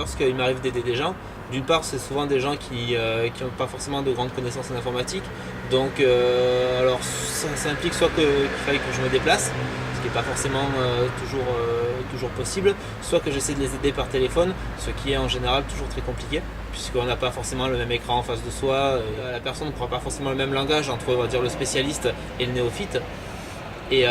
lorsqu'il m'arrive d'aider des gens, d'une part, c'est souvent des gens qui n'ont pas forcément de grandes connaissances en informatique. Donc, alors, ça implique soit qu'il faille que je me déplace, ce qui n'est pas forcément toujours possible, soit que j'essaie de les aider par téléphone, ce qui est en général toujours très compliqué, puisqu'on n'a pas forcément le même écran en face de soi, et la personne ne prend pas forcément le même langage entre, on va dire, le spécialiste et le néophyte. Et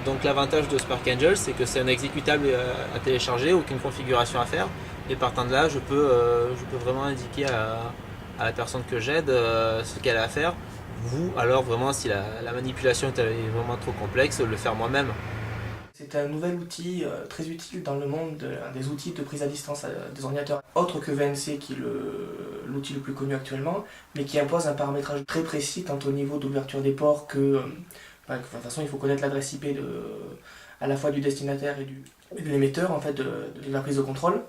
donc l'avantage de Spark Angel, c'est que c'est un exécutable à télécharger, aucune configuration à faire. Et partant de là, je peux vraiment indiquer à la personne que j'aide ce qu'elle a à faire. Ou alors vraiment, si la manipulation est vraiment trop complexe, le faire moi-même. C'est un nouvel outil très utile dans le monde des outils de prise à distance des ordinateurs, autre que VNC qui est l'outil le plus connu actuellement, mais qui impose un paramétrage très précis tant au niveau d'ouverture des ports que de toute façon il faut connaître l'adresse IP à la fois du destinataire et de l'émetteur en fait, de la prise de contrôle.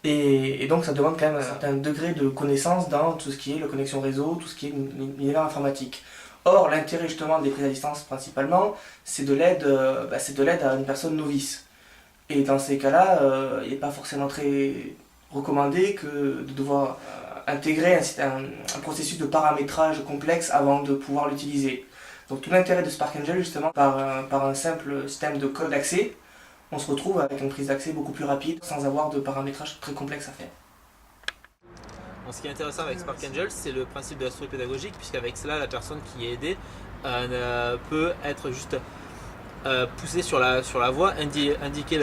Et donc ça demande quand même un certain degré de connaissance dans tout ce qui est la connexion réseau, tout ce qui est l'univers informatique. Or, l'intérêt justement des prises à distance principalement, c'est de l'aide à une personne novice. Et dans ces cas-là, il n'est pas forcément très recommandé que de devoir intégrer un processus de paramétrage complexe avant de pouvoir l'utiliser. Donc tout l'intérêt de Spark Angel justement, par un simple système de code d'accès, on se retrouve avec une prise d'accès beaucoup plus rapide sans avoir de paramétrage très complexe à faire. Bon, ce qui est intéressant avec Spark Angel, c'est le principe de la souris pédagogique, puisqu'avec cela, la personne qui est aidée peut être juste poussée sur la voie, indiquer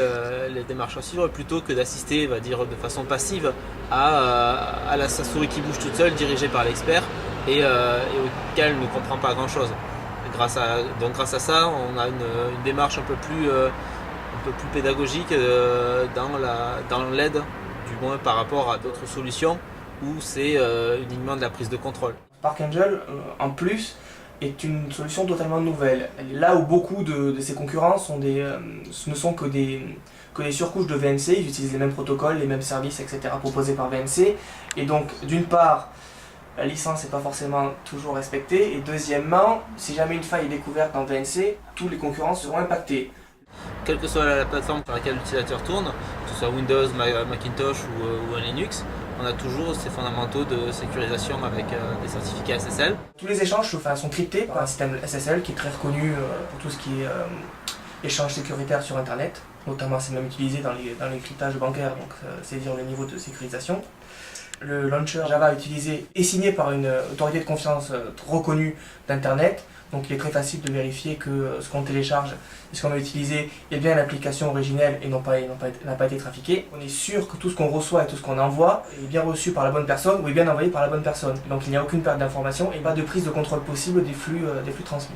les démarches à suivre, plutôt que d'assister, on va dire, de façon passive à sa souris qui bouge toute seule, dirigée par l'expert, et auquel elle ne comprend pas grand-chose. Grâce à ça, on a une démarche un peu plus pédagogique dans l'aide, du moins par rapport à d'autres solutions où c'est uniquement de la prise de contrôle. Spark Angel, en plus, est une solution totalement nouvelle. Là où beaucoup de ses concurrents ne sont que des surcouches de VNC, ils utilisent les mêmes protocoles, les mêmes services, etc. proposés par VNC. Et donc, d'une part, la licence n'est pas forcément toujours respectée. Et deuxièmement, si jamais une faille est découverte dans VNC, tous les concurrents seront impactés. Quelle que soit la plateforme sur laquelle l'utilisateur tourne, que ce soit Windows, Macintosh ou un Linux, on a toujours ces fondamentaux de sécurisation avec des certificats SSL. Tous les échanges sont cryptés par un système SSL qui est très reconnu pour tout ce qui est échange sécuritaire sur Internet. Notamment, c'est même utilisé dans les cryptages bancaires, donc c'est dire le niveau de sécurisation. Le launcher Java utilisé est signé par une autorité de confiance reconnue d'Internet. Donc il est très facile de vérifier que ce qu'on télécharge et ce qu'on va utiliser est bien l'application originelle et n'a pas été trafiqué. On est sûr que tout ce qu'on reçoit et tout ce qu'on envoie est bien reçu par la bonne personne ou est bien envoyé par la bonne personne. Donc il n'y a aucune perte d'information et pas de prise de contrôle possible des flux transmis.